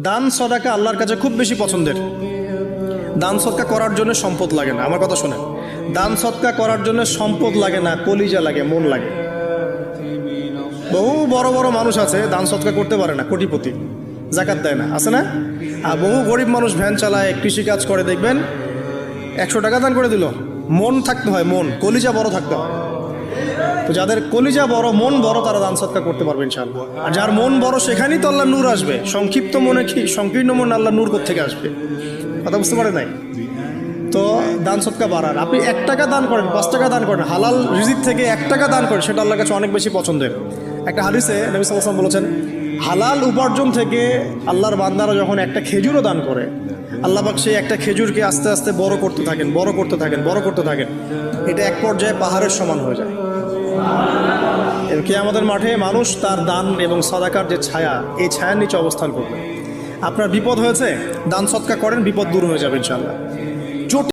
দান সদাকা আল্লাহর কাছে খুব বেশি পছন্দের। দান সদকা করার জন্য সম্পদ লাগে না, আমার কথা শোনেন। দান সদকা করার জন্য সম্পদ লাগে না, কলিজা লাগে, মন লাগে। বহু বড় বড় মানুষ আছে দান সদকা করতে পারে না, কোটিপতি, জাকাত দেয় না, আছে না? আর বহু গরিব মানুষ ভ্যান চালায়, কৃষিকাজ করে, দেখবেন 100 টাকা দান করে দিল। মন থাকতে হয়, মন, কলিজা বড় থাকতে হয়। তো যাদের কলিজা বড়, মন বড়, তারা দান সদকা করতে পারবে ইনশাআল্লাহ। আর যার মন বড় সেখানেই তো আল্লাহ নূর আসবে। সংক্ষিপ্ত মনে কি, সংকীর্ণ মন আল্লাহ নূর কোত্থেকে আসবে? কথা বুঝতে পারে নাই? তো দান সদকা বাড়ান। আপনি 1 টাকা দান করেন, 5 টাকা দান করেন, হালাল রিজিক থেকে 1 টাকা দান করেন, সেটা আল্লাহর কাছে অনেক বেশি পছন্দের। একটা হাদিসে নবী সাল্লাল্লাহু আলাইহি ওয়াসাল্লাম বলেছেন, হালাল উপার্জন থেকে আল্লাহর বান্দারা যখন একটা খেজুরও দান করে, আল্লাহ পাক সেই একটা খেজুরকে আস্তে আস্তে বড় করতে থাকেন, বড় করতে থাকেন, বড় করতে থাকেন। এটা এক পর্যায়ে পাহাড়ের সমান হয়ে যায়। এবং কিয়ামতের মাঠে মানুষ তার দান এবং সাদাকার যে ছায়া, এই ছায়ার নিচে অবস্থান করবে। আপনার বিপদ হয়েছে, দান সদকা করেন, বিপদ দূর হয়ে যাবে ইনশাআল্লাহ।